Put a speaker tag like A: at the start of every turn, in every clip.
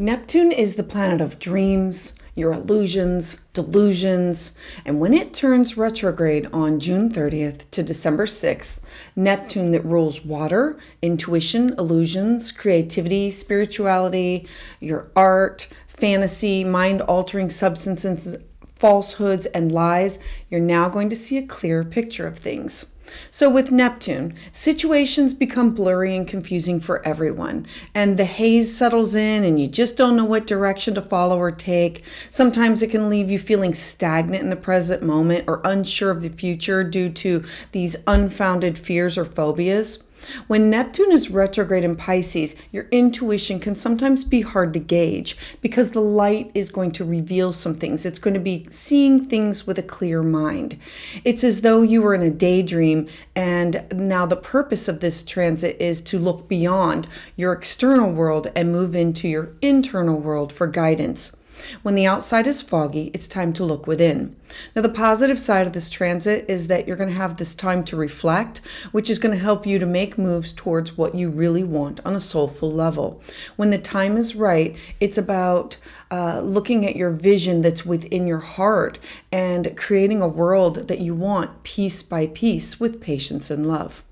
A: Neptune is the planet of dreams, your illusions, delusions, and when it turns retrograde on June 30th to December 6th, Neptune that rules water, intuition, illusions, creativity, spirituality, your art, fantasy, mind-altering substances, falsehoods, and lies, you're now going to see a clearer picture of things. So with Neptune, situations become blurry and confusing for everyone, and the haze settles in and you just don't know what direction to follow or take. Sometimes it can leave you feeling stagnant in the present moment or unsure of the future due to these unfounded fears or phobias. When Neptune is retrograde in Pisces, your intuition can sometimes be hard to gauge because the light is going to reveal some things. It's going to be seeing things with a clear mind. It's as though you were in a daydream, and now the purpose of this transit is to look beyond your external world and move into your internal world for guidance. When the outside is foggy, it's time to look within. Now, the positive side of this transit is that you're going to have this time to reflect, which is going to help you to make moves towards what you really want on a soulful level. When the time is right, it's about looking at your vision that's within your heart and creating a world that you want piece by piece with patience and love.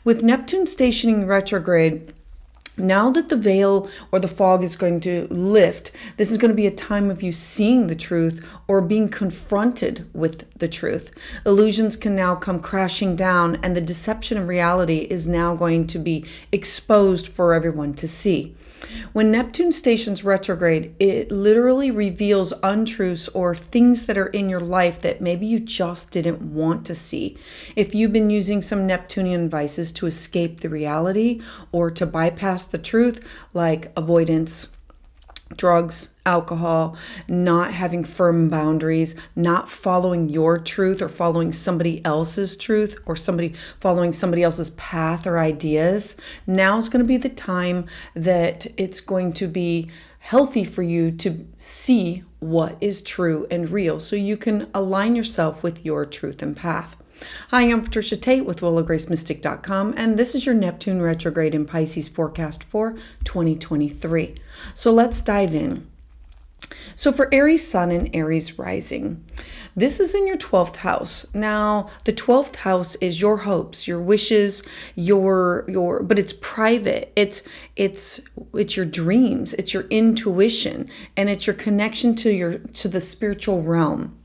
A: With Neptune stationing retrograde, now that the veil or the fog is going to lift, this is going to be a time of you seeing the truth or being confronted with the truth. Illusions can now come crashing down, and the deception of reality is now going to be exposed for everyone to see. When Neptune stations retrograde, it literally reveals untruths or things that are in your life that maybe you just didn't want to see. If you've been using some Neptunian vices to escape the reality or to bypass the truth, like avoidance, drugs, alcohol, not having firm boundaries, not following your truth or following somebody else's truth or following somebody else's path or ideas, now's going to be the time that it's going to be healthy for you to see what is true and real so you can align yourself with your truth and path. Hi, I'm Patricia Tate with WillowGraceMystic.com, and this is your Neptune Retrograde in Pisces forecast for 2023. So let's dive in. So for Aries Sun and Aries Rising, this is in your 12th house. Now, the 12th house is your hopes, your wishes, but it's private. It's your dreams, it's your intuition, and it's your connection to the spiritual realm.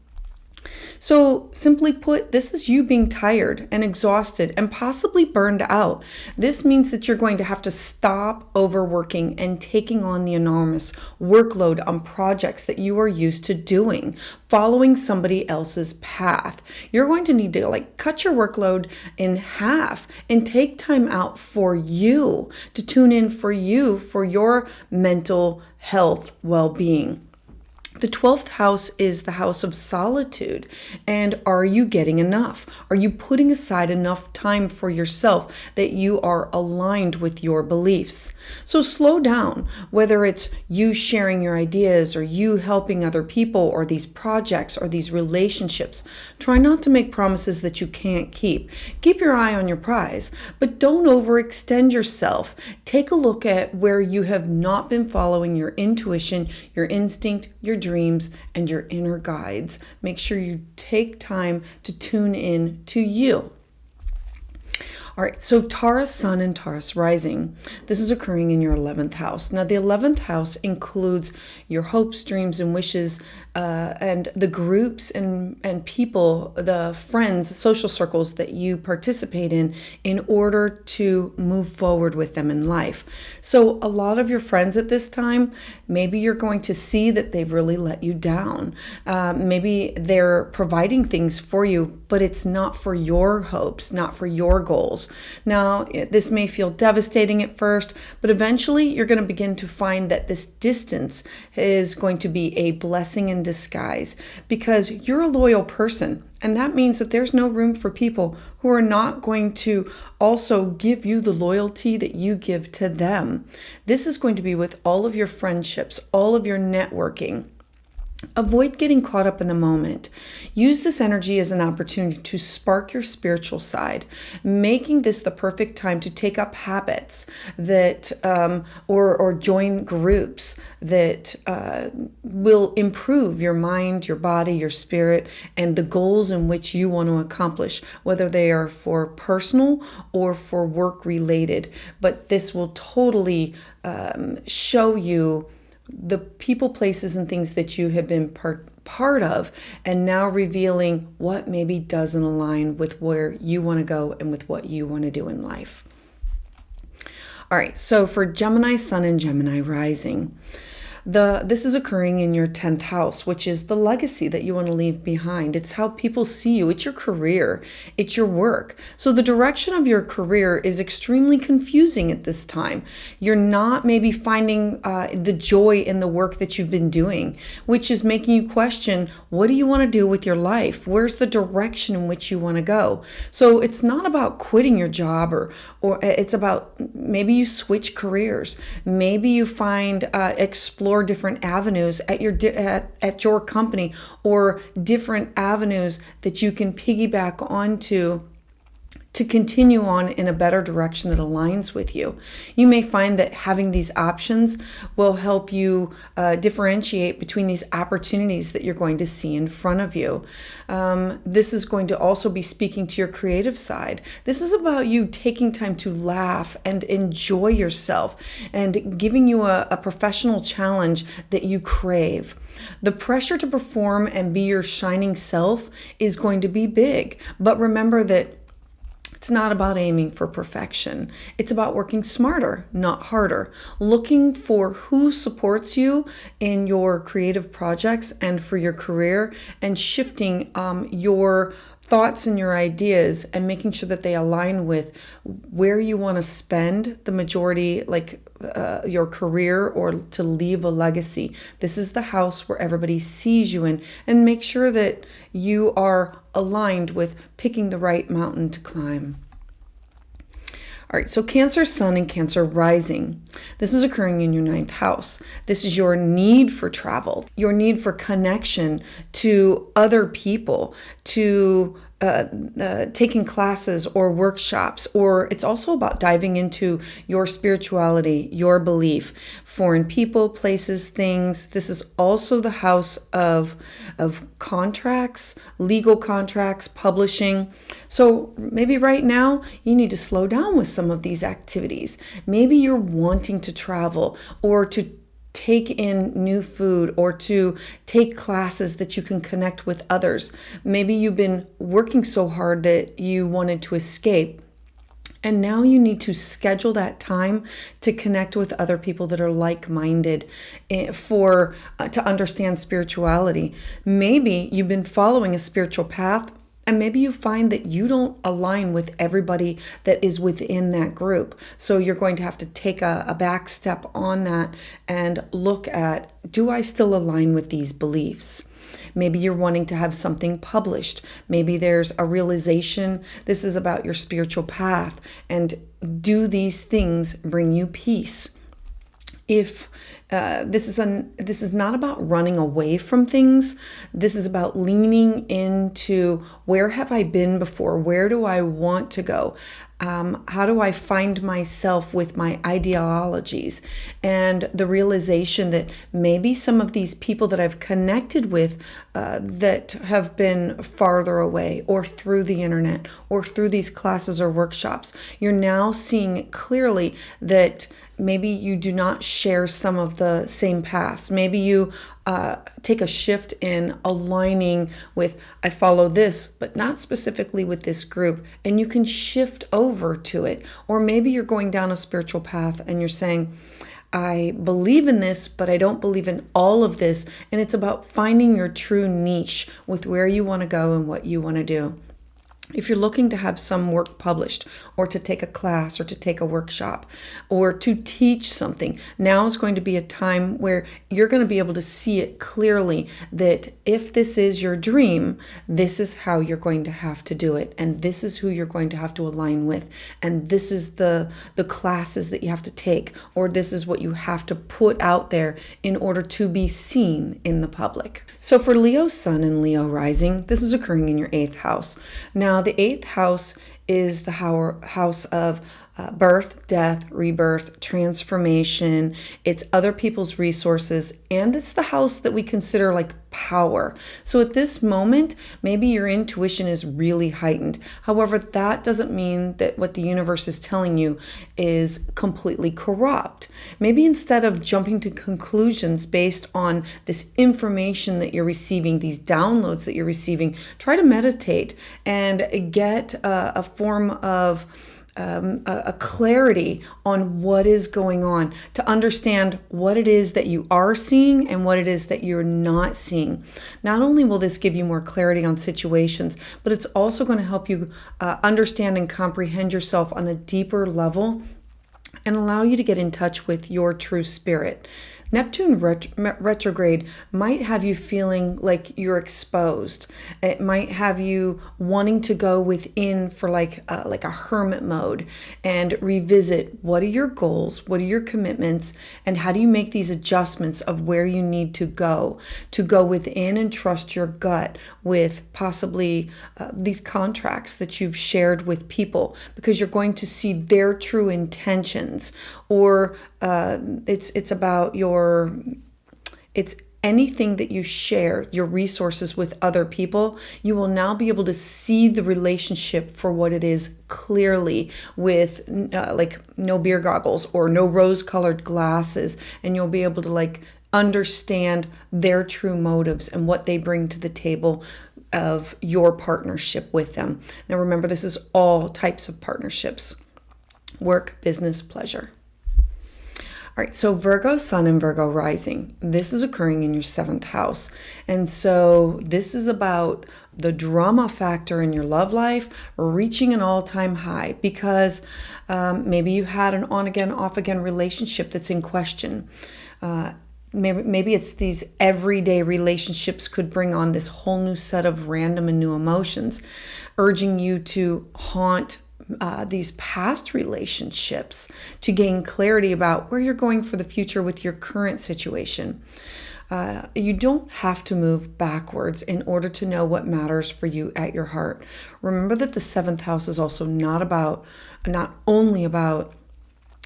A: So simply put, this is you being tired and exhausted and possibly burned out. This means that you're going to have to stop overworking and taking on the enormous workload on projects that you are used to doing, following somebody else's path. You're going to need to cut your workload in half and take time out for you, to tune in for you, for your mental health, well-being. The 12th house is the house of solitude. And are you getting enough? Are you putting aside enough time for yourself that you are aligned with your beliefs? So slow down, whether it's you sharing your ideas or you helping other people or these projects or these relationships. Try not to make promises that you can't keep. Keep your eye on your prize, but don't overextend yourself. Take a look at where you have not been following your intuition, your instinct, your dreams, and your inner guides. Make sure you take time to tune in to you. All right, so Taurus Sun and Taurus Rising, this is occurring in your 11th house. Now, the 11th house includes your hopes, dreams, and wishes, and the groups and people, the friends, social circles that you participate in order to move forward with them in life. So a lot of your friends at this time, maybe you're going to see that they've really let you down. Maybe they're providing things for you, but it's not for your hopes, not for your goals. Now, this may feel devastating at first, but eventually you're going to begin to find that this distance is going to be a blessing in disguise because you're a loyal person. And that means that there's no room for people who are not going to also give you the loyalty that you give to them. This is going to be with all of your friendships, all of your networking. Avoid getting caught up in the moment. Use this energy as an opportunity to spark your spiritual side, making this the perfect time to take up habits that or join groups that will improve your mind, your body, your spirit, and the goals in which you want to accomplish, whether they are for personal or for work related. But this will totally show you the people, places, and things that you have been part of, and now revealing what maybe doesn't align with where you want to go and with what you want to do in life. All right, so for Gemini Sun and Gemini Rising, this is occurring in your 10th house, which is the legacy that you want to leave behind. It's how people see you. It's your career. It's your work. So the direction of your career is extremely confusing at this time. You're not maybe finding the joy in the work that you've been doing, which is making you question, what do you want to do with your life? Where's the direction in which you want to go? So it's not about quitting your job, or it's about maybe you switch careers. Maybe you explore different avenues at your company, or different avenues that you can piggyback onto to continue on in a better direction that aligns with you. You may find that having these options will help you differentiate between these opportunities that you're going to see in front of you. This is going to also be speaking to your creative side. This is about you taking time to laugh and enjoy yourself, and giving you a professional challenge that you crave. The pressure to perform and be your shining self is going to be big, but remember that it's not about aiming for perfection. It's about working smarter, not harder. Looking for who supports you in your creative projects and for your career, and shifting your thoughts and your ideas and making sure that they align with where you want to spend the majority, like your career, or to leave a legacy. This is the house where everybody sees you in, and make sure that you are aligned with picking the right mountain to climb. All right, so Cancer Sun and Cancer Rising. This is occurring in your 9th house. This is your need for travel, your need for connection to other people, to taking classes or workshops, or it's also about diving into your spirituality, your belief, foreign people, places, things. This is also the house of contracts, legal contracts, publishing. So maybe right now you need to slow down with some of these activities. Maybe you're wanting to travel, or to take in new food, or to take classes that you can connect with others. Maybe you've been working so hard that you wanted to escape, and now you need to schedule that time to connect with other people that are like-minded to understand spirituality. Maybe you've been following a spiritual path, and maybe you find that you don't align with everybody that is within that group. So you're going to have to take a back step on that and look at, do I still align with these beliefs? Maybe you're wanting to have something published. Maybe there's a realization. This is about your spiritual path. And do these things bring you peace? If this is not about running away from things. This is about leaning into, where have I been before? Where do I want to go? How do I find myself with my ideologies? And the realization that maybe some of these people that I've connected with that have been farther away, or through the internet, or through these classes or workshops, you're now seeing clearly that maybe you do not share some of the same paths. Maybe you take a shift in aligning with, I follow this, but not specifically with this group, and you can shift over to it. Or maybe you're going down a spiritual path and you're saying, I believe in this, but I don't believe in all of this. And it's about finding your true niche with where you want to go and what you want to do. If you're looking to have some work published, or to take a class, or to take a workshop, or to teach something, now is going to be a time where you're going to be able to see it clearly, that if this is your dream, this is how you're going to have to do it, and this is who you're going to have to align with, and this is the classes that you have to take, or this is what you have to put out there in order to be seen in the public. So for Leo Sun and Leo Rising, this is occurring in your 8th house. Now, the 8th house is the house of birth, death, rebirth, transformation. It's other people's resources, and it's the house that we consider like power. So at this moment, maybe your intuition is really heightened. However, that doesn't mean that what the universe is telling you is completely corrupt. Maybe instead of jumping to conclusions based on this information that you're receiving, these downloads that you're receiving, try to meditate and get a form of a clarity on what is going on, to understand what it is that you are seeing and what it is that you're not seeing. Not only will this give you more clarity on situations, but it's also going to help you understand and comprehend yourself on a deeper level and allow you to get in touch with your true spirit. Neptune retrograde might have you feeling like you're exposed. It might have you wanting to go within for like a hermit mode and revisit what are your goals, what are your commitments, and how do you make these adjustments of where you need to go within and trust your gut with possibly these contracts that you've shared with people, because you're going to see their true intentions. Or it's about it's anything that you share, your resources with other people. You will now be able to see the relationship for what it is clearly, with like no beer goggles or no rose-colored glasses, and you'll be able to like understand their true motives and what they bring to the table of your partnership with them. Now remember, this is all types of partnerships: work, business, pleasure. All right, so Virgo Sun and Virgo Rising, this is occurring in your 7th house. And so this is about the drama factor in your love life reaching an all-time high, because maybe you had an on-again, off-again relationship that's in question. Maybe it's these everyday relationships could bring on this whole new set of random and new emotions, urging you to haunt these past relationships to gain clarity about where you're going for the future with your current situation. You don't have to move backwards in order to know what matters for you at your heart. Remember that the 7th house is also not only about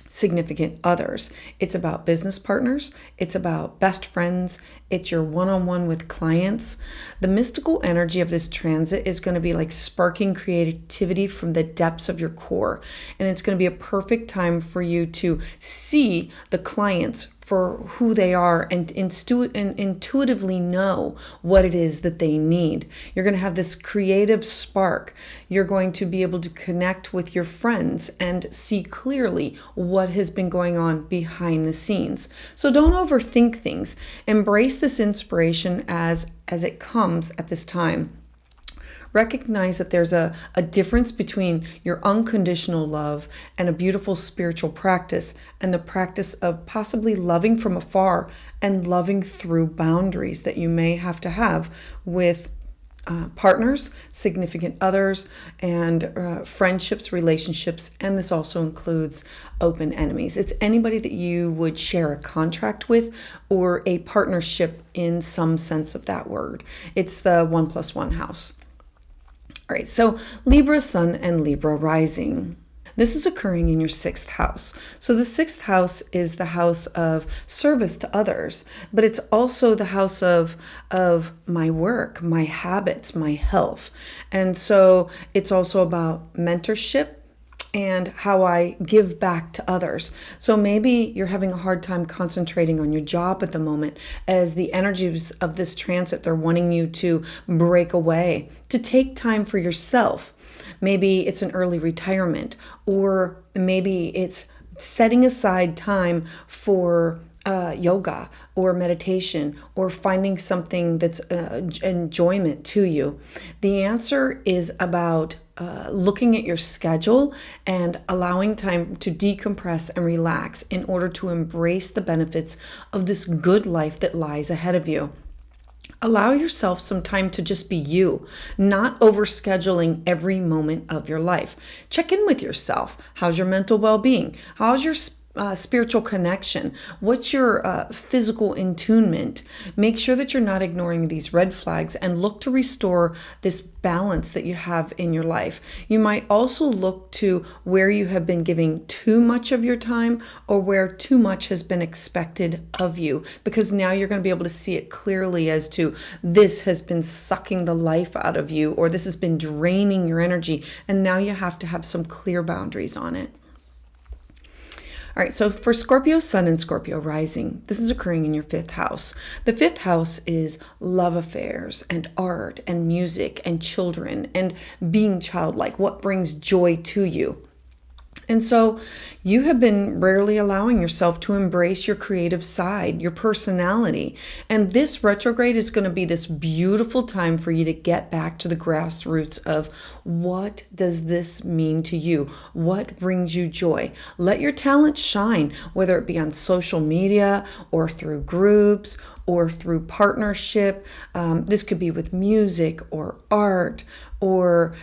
A: significant others. It's about business partners. It's about best friends. It's your one-on-one with clients. The mystical energy of this transit is going to be like sparking creativity from the depths of your core. And it's going to be a perfect time for you to see the clients for who they are and intuitively know what it is that they need. You're going to have this creative spark. You're going to be able to connect with your friends and see clearly what has been going on behind the scenes. So don't overthink things. Embrace this inspiration as it comes at this time. Recognize that there's a difference between your unconditional love and a beautiful spiritual practice, and the practice of possibly loving from afar and loving through boundaries that you may have to have with partners, significant others, and friendships, relationships, and this also includes open enemies. It's anybody that you would share a contract with or a partnership in some sense of that word. It's the 1+1 house. All right, so Libra Sun and Libra Rising. This is occurring in your 6th house. So the 6th house is the house of service to others, but it's also the house of my work, my habits, my health. And so it's also about mentorship and how I give back to others. So maybe you're having a hard time concentrating on your job at the moment, as the energies of this transit, they're wanting you to break away, to take time for yourself. Maybe it's an early retirement, or maybe it's setting aside time for yoga or meditation, or finding something that's enjoyment to you. The answer is about looking at your schedule and allowing time to decompress and relax in order to embrace the benefits of this good life that lies ahead of you. Allow yourself some time to just be you, not overscheduling every moment of your life. Check in with yourself. How's your mental well-being? How's your spiritual connection? What's your physical attunement? Make sure that you're not ignoring these red flags and look to restore this balance that you have in your life. You might also look to where you have been giving too much of your time or where too much has been expected of you, because now you're going to be able to see it clearly as to this has been sucking the life out of you, or this has been draining your energy, and now you have to have some clear boundaries on it. All right, so for Scorpio Sun and Scorpio Rising, this is occurring in your 5th house. The 5th house is love affairs and art and music and children and being childlike, what brings joy to you. And so you have been rarely allowing yourself to embrace your creative side, your personality. And this retrograde is going to be this beautiful time for you to get back to the grassroots of what does this mean to you? What brings you joy? Let your talent shine, whether it be on social media or through groups or through partnership. This could be with music or art or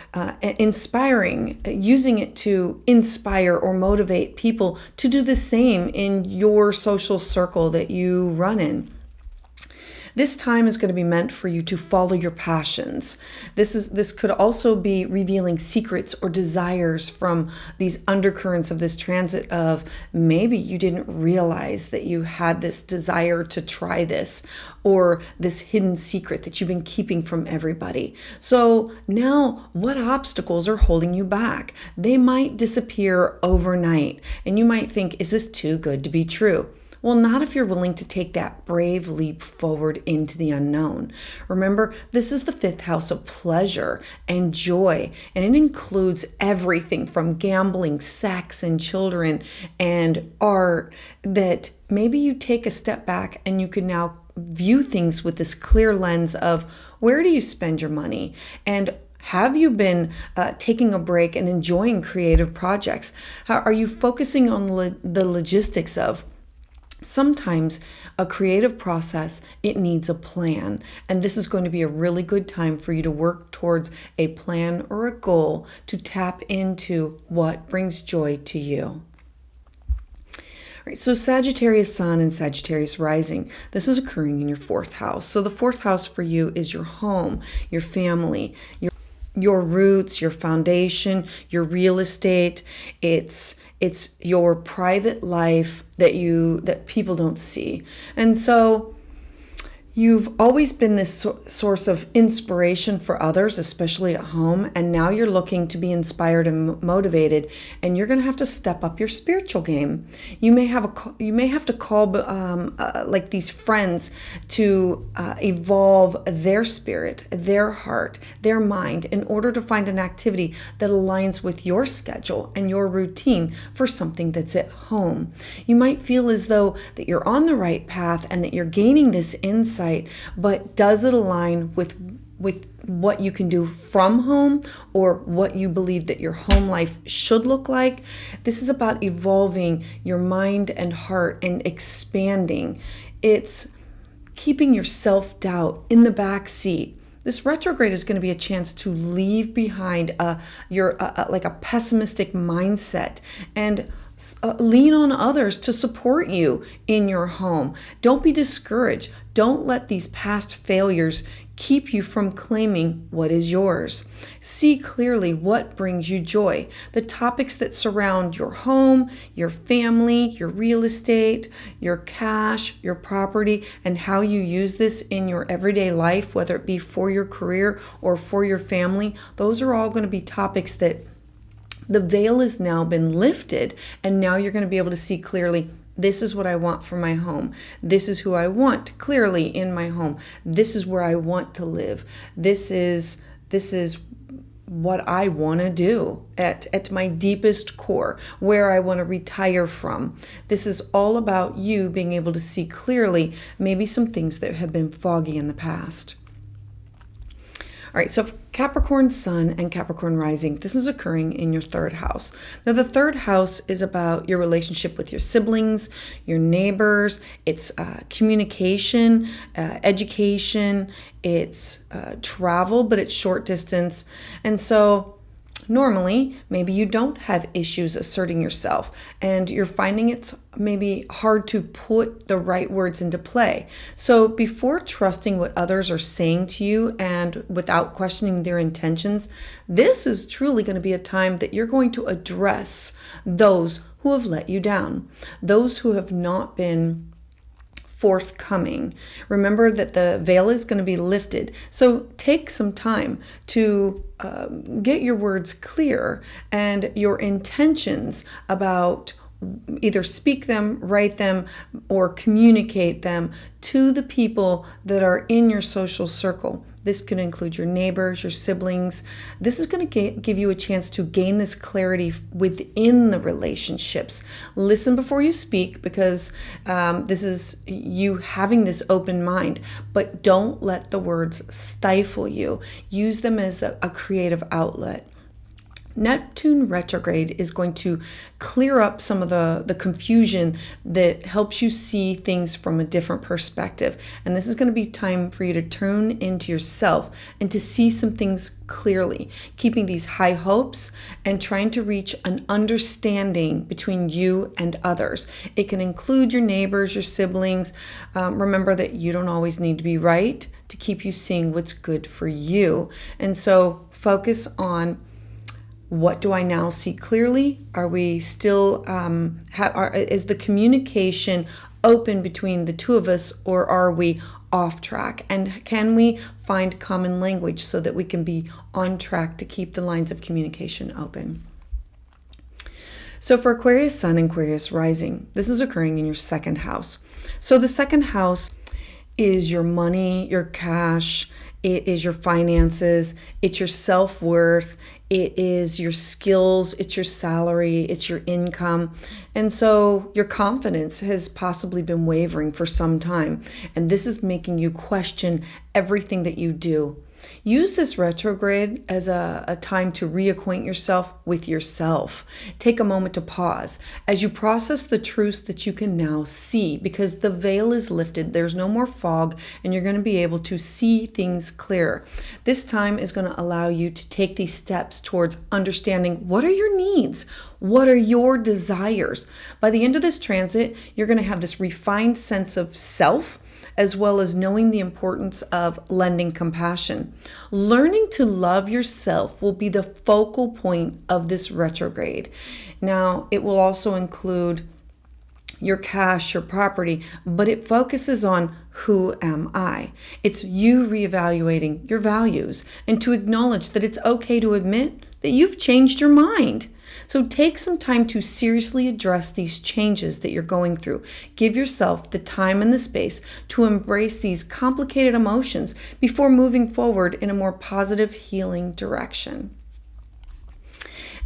A: inspiring, using it to inspire or motivate people to do the same in your social circle that you run in. This time is going to be meant for you to follow your passions. This could also be revealing secrets or desires from these undercurrents of this transit of maybe you didn't realize that you had this desire to try this, or this hidden secret that you've been keeping from everybody. So now, what obstacles are holding you back? They might disappear overnight, and you might think, is this too good to be true? Well, not if you're willing to take that brave leap forward into the unknown. Remember, this is the 5th house of pleasure and joy, and it includes everything from gambling, sex, and children, and art, that maybe you take a step back and you can now view things with this clear lens of where do you spend your money, and have you been taking a break and enjoying creative projects? Are you focusing on the logistics of sometimes a creative process? It needs a plan, and this is going to be a really good time for you to work towards a plan or a goal to tap into what brings joy to you. All right, so Sagittarius Sun and Sagittarius Rising, this is occurring in your 4th house. So the 4th house for you is your home, your family, your roots, your foundation, your real estate. It's your private life that people don't see. And so you've always been this source of inspiration for others, especially at home, and now you're looking to be inspired and motivated, and you're going to have to step up your spiritual game. You may have to call like these friends to evolve their spirit, their heart, their mind, in order to find an activity that aligns with your schedule and your routine for something that's at home. You might feel as though that you're on the right path and that you're gaining this insight, but does it align with what you can do from home or what you believe that your home life should look like? This is about evolving your mind and heart and expanding. It's keeping your self-doubt in the back seat. This retrograde is going to be a chance to leave behind like a pessimistic mindset and lean on others to support you in your home. Don't be discouraged. Don't let these past failures keep you from claiming what is yours. See clearly what brings you joy. The topics that surround your home, your family, your real estate, your cash, your property, and how you use this in your everyday life, whether it be for your career or for your family, those are all going to be topics that the veil has now been lifted, and now you're going to be able to see clearly, this is what I want for my home. This is who I want clearly in my home. This is where I want to live. This is what I want to do at my deepest core, where I want to retire from. This is all about you being able to see clearly maybe some things that have been foggy in the past. All right, so Capricorn Sun and Capricorn Rising, this is occurring in your 3rd house. Now, the 3rd house is about your relationship with your siblings, your neighbors. It's communication, education, it's travel, but it's short distance. And so Normally, maybe you don't have issues asserting yourself and you're finding it's maybe hard to put the right words into play. So before trusting what others are saying to you and without questioning their intentions, this is truly going to be a time that you're going to address those who have let you down, those who have not been forthcoming. Remember that the veil is going to be lifted. So take some time to get your words clear and your intentions about either speak them, write them, or communicate them to the people that are in your social circle. This could include your neighbors, your siblings. This is going to give you a chance to gain this clarity within the relationships. Listen before you speak, because this is you having this open mind, but don't let the words stifle you. Use them as a creative outlet. Neptune retrograde is going to clear up some of the confusion that helps you see things from a different perspective. And this is going to be time for you to turn into yourself and to see some things clearly, keeping these high hopes and trying to reach an understanding between you and others. It can include your neighbors, your siblings. Remember that you don't always need to be right to keep you seeing what's good for you. And so focus on, what do I now see clearly? Are we still, is the communication open between the two of us, or are we off track? And can we find common language so that we can be on track to keep the lines of communication open? So for Aquarius Sun and Aquarius Rising, this is occurring in your second house. So the second house is your money, your cash, it is your finances, it's your self-worth, it is your skills, it's your salary, it's your income. And so your confidence has possibly been wavering for some time, and this is making you question everything that you do. Use this retrograde as a time to reacquaint yourself with yourself. Take a moment to pause as you process the truths that you can now see, because the veil is lifted. There's no more fog, and you're going to be able to see things clearer. This time is going to allow you to take these steps towards understanding, what are your needs? What are your desires? By the end of this transit, you're going to have this refined sense of self, as well as knowing the importance of lending compassion. Learning to love yourself will be the focal point of this retrograde. Now, it will also include your cash, your property, but it focuses on, who am I? It's you reevaluating your values and to acknowledge that it's okay to admit that you've changed your mind. So take some time to seriously address these changes that you're going through. Give yourself the time and the space to embrace these complicated emotions before moving forward in a more positive, healing direction.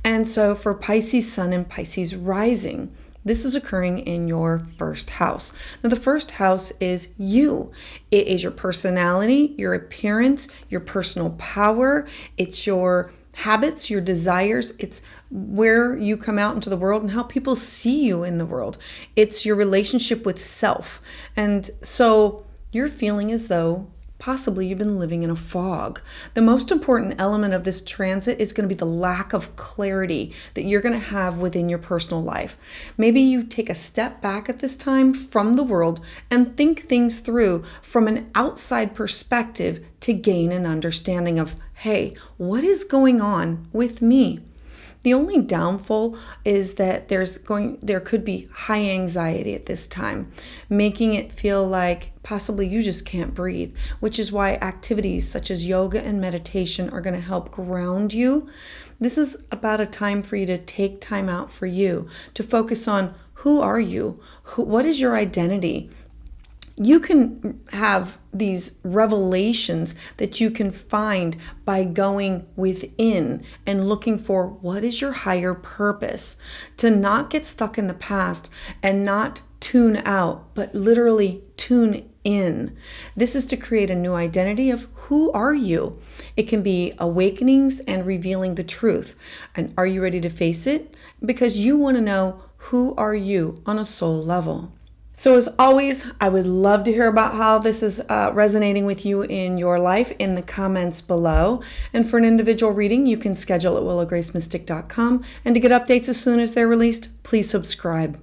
A: And so for Pisces Sun and Pisces Rising, this is occurring in your first house. Now, the first house is you. It is your personality, your appearance, your personal power. It's your habits, your desires. It's where you come out into the world and how people see you in the world. It's your relationship with self. And so you're feeling as though possibly you've been living in a fog. The most important element of this transit is going to be the lack of clarity that you're going to have within your personal life. Maybe you take a step back at this time from the world and think things through from an outside perspective to gain an understanding of, hey, what is going on with me? The only downfall is that there could be high anxiety at this time, making it feel like possibly you just can't breathe, which is why activities such as yoga and meditation are going to help ground you. This is about a time for you to take time out for you, to focus on, who are you? What is your identity? You can have these revelations that you can find by going within and looking for, what is your higher purpose? To not get stuck in the past and not tune out, but literally tune in. This is to create a new identity of, who are you? It can be awakenings and revealing the truth. And are you ready to face it? Because you want to know, who are you on a soul level? So as always, I would love to hear about how this is resonating with you in your life in the comments below. And for an individual reading, you can schedule at willowgracemystic.com. And to get updates as soon as they're released, please subscribe.